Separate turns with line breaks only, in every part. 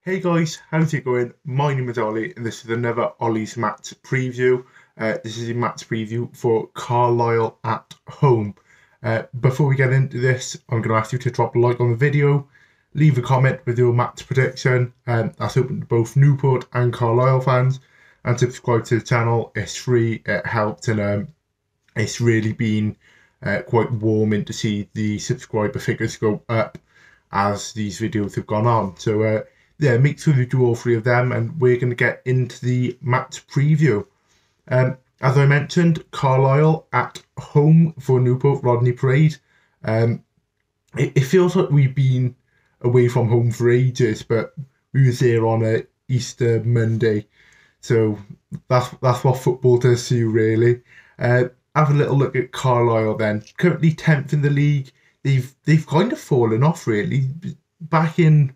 Hey guys, how's it going? My name is Ollie and this is another Ollie's Match preview. This is a match preview for Carlisle at home. Before we get into this, I'm going to ask you to drop a like on the video, leave a comment with your match prediction. That's open to both Newport and Carlisle fans, and subscribe to the channel. It's free, it helped, and it's really been quite warming to see the subscriber figures go up as these videos have gone on. So yeah, make sure you do all three of them, and we're going to get into the match preview. As I mentioned, Carlisle at home for Newport Rodney Parade. It feels like we've been away from home for ages, but we was there on a Easter Monday, so that's what football does to you, really. Have a little look at Carlisle then. Currently 10th in the league. They've kind of fallen off, really. Back in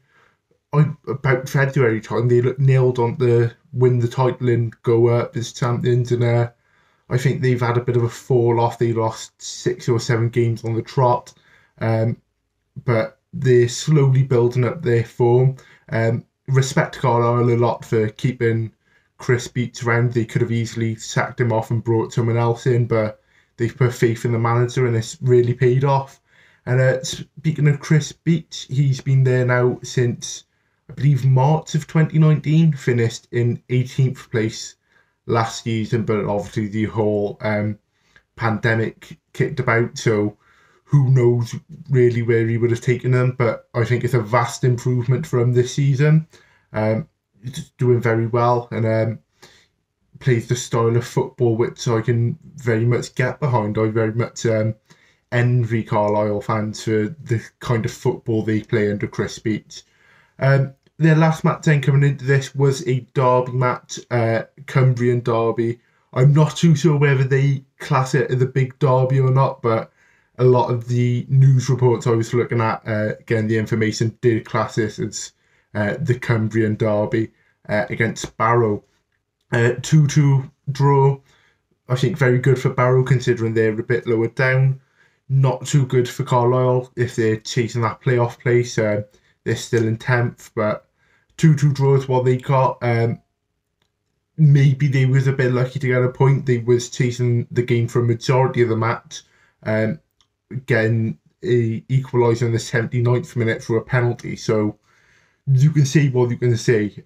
about February time, they looked nailed on to win the title and go up as champions, and I think they've had a bit of a fall off. They lost 6 or 7 games on the trot, but they're slowly building up their form. Respect Carlisle a lot for keeping Chris Beats around. They could have easily sacked him off and brought someone else in, but they've put faith in the manager and it's really paid off. And speaking of Chris Beats, he's been there now since, I believe, March of 2019, finished in 18th place last season, but obviously the whole pandemic kicked about, so who knows really where he would have taken them. But I think it's a vast improvement for him this season. He's doing very well, and plays the style of football which I can very much get behind. I very much envy Carlisle fans for the kind of football they play under Chris Beats. Their last match then coming into this was a derby match, Cumbrian derby. I'm not too sure whether they class it as a big derby or not, but a lot of the news reports I was looking at, again, the information did class this as the Cumbrian derby against Barrow. 2-2 draw. I think very good for Barrow considering they're a bit lower down. Not too good for Carlisle if they're chasing that playoff place. They're still in 10th, but 2-2 draw is what they got. Maybe they was a bit lucky to get a point. They was chasing the game for a majority of the match. Getting a equaliser in the 79th minute for a penalty. So you can say what you can say.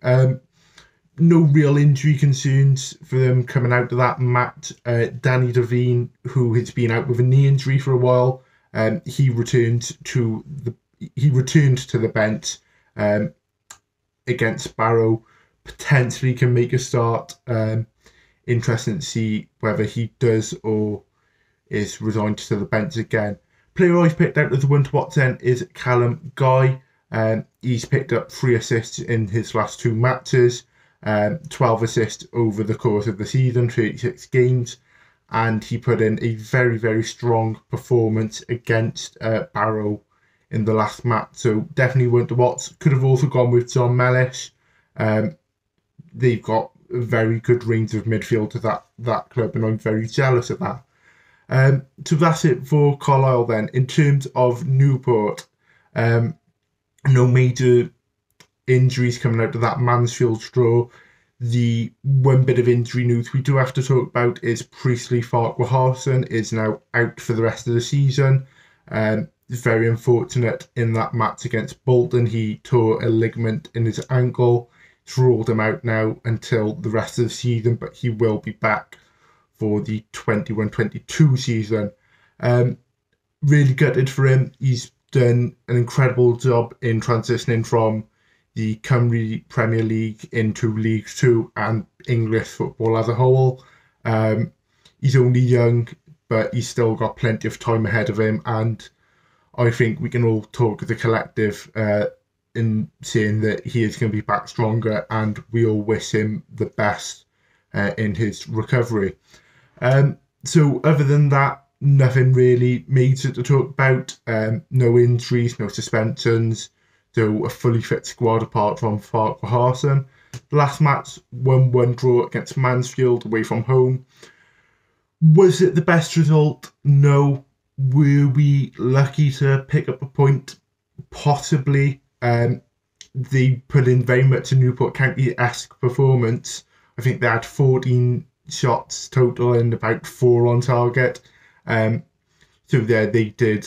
No real injury concerns for them coming out of that match. Danny Devine, who has been out with a knee injury for a while, he returned to the bench against Barrow. Potentially can make a start. Interesting to see whether he does or is resigned to the bench again. Player I've picked out as the one to watch then is Callum Guy. He's picked up 3 assists in his last 2 matches. 12 assists over the course of the season, 36 games, and he put in a very, very strong performance against Barrow in the last match, so definitely one to watch. Could have also gone with John Mellish. They've got a very good range of midfield to that club, and I'm very jealous of that. So that's it for Carlisle then. In terms of Newport, no major injuries coming out of that Mansfield draw. The one bit of injury news we do have to talk about is Priestley Farquharson is now out for the rest of the season. Very unfortunate in that match against Bolton. He tore a ligament in his ankle. It's ruled him out now until the rest of the season, but he will be back for the 21-22 season. Really gutted for him. He's done an incredible job in transitioning from the Cymru Premier League into League 2 and English football as a whole. He's only young, but he's still got plenty of time ahead of him, and I think we can all talk as a collective in saying that he is going to be back stronger, and we all wish him the best in his recovery. So other than that, nothing really major to talk about. No injuries, no suspensions. So a fully fit squad apart from Farquharson. The last match, 1-1 draw against Mansfield away from home. Was it the best result? No. Were we lucky to pick up a point? Possibly. They put in very much a Newport County-esque performance. I think they had 14 shots total and about 4 on target. So yeah, they did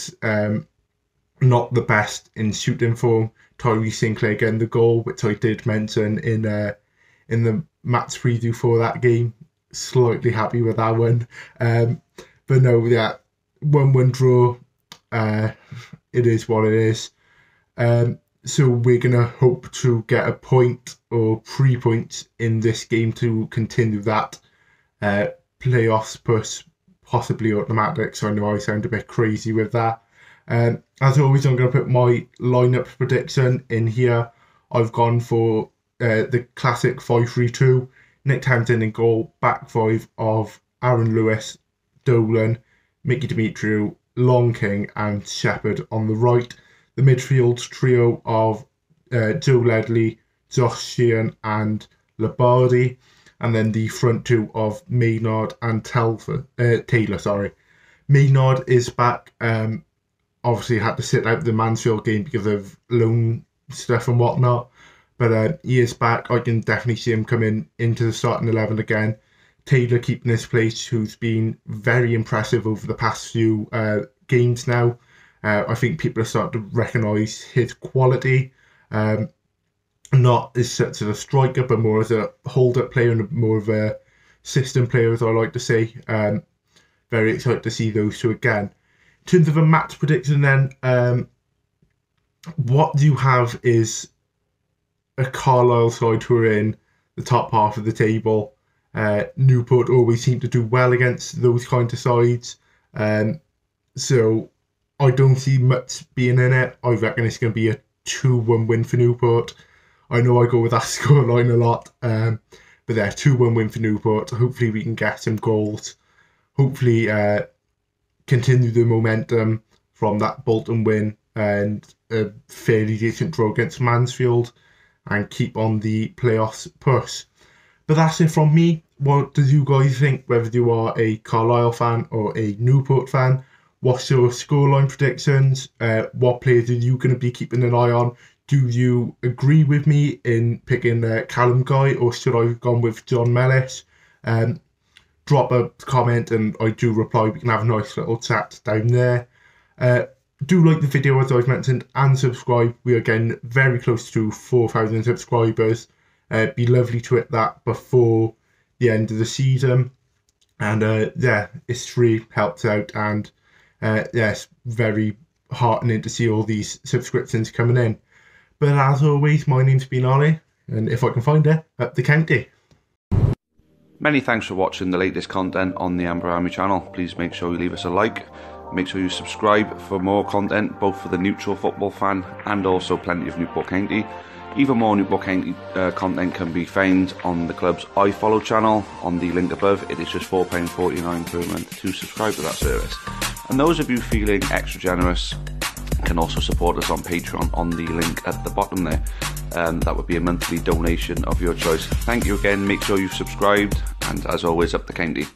not the best in shooting form. Tyree Sinclair getting the goal, which I did mention in the match preview for that game. Slightly happy with that one. But no, yeah, 1-1 draw. It is what it is. So we're going to hope to get a point or 3 points in this game to continue that playoffs push, possibly automatic. So I know I sound a bit crazy with that. As always, I'm going to put my lineup prediction in here. I've gone for the classic 5-3-2. Nick Townsend in goal, back five of Aaron Lewis, Dolan, Mickey Demetriou, Long King and Shepherd on the right. The midfield trio of Joe Ledley, Josh Sheehan and Labardi. And then the front two of Maynard and Taylor. Maynard is back. Obviously had to sit out the Mansfield game because of loan stuff and whatnot. But he is back. I can definitely see him coming into the starting 11 again. Taylor keeping his place, who's been very impressive over the past few games now. I think people are starting to recognise his quality. Not as such as a striker, but more as a hold-up player and more of a system player, as I like to say. Very excited to see those two again. In terms of a match prediction then, what you have is a Carlisle side who are in the top half of the table. Newport always seem to do well against those kind of sides. So I don't see much being in it. I reckon it's going to be a 2-1 win for Newport. I know I go with that scoreline a lot. But yeah, 2-1 win for Newport. Hopefully we can get some goals. Hopefully continue the momentum from that Bolton win and a fairly decent draw against Mansfield and keep on the playoffs push. But that's it from me. What do you guys think, whether you are a Carlisle fan or a Newport fan? What's your scoreline predictions? What players are you going to be keeping an eye on? Do you agree with me in picking Callum Guy, or should I have gone with John Mellish? Drop a comment and I do reply. We can have a nice little chat down there. Do like the video, as I've mentioned, and subscribe. We are getting very close to 4,000 subscribers. Be lovely to hit that before the end of the season. And yeah, it's free, helps out, and yeah, it's very heartening to see all these subscriptions coming in. But as always, my name's been Ollie, and if I can find it, up the county.
Many thanks for watching the latest content on the Amber Army channel. Please make sure you leave us a like. Make sure you subscribe for more content, both for the neutral football fan and also plenty of Newport County. Even more Newport County content can be found on the club's iFollow channel on the link above. It is just £4.49 per month to subscribe to that service. And those of you feeling extra generous can also support us on Patreon on the link at the bottom there. That would be a monthly donation of your choice. Thank you again, make sure you've subscribed, and as always, up the county.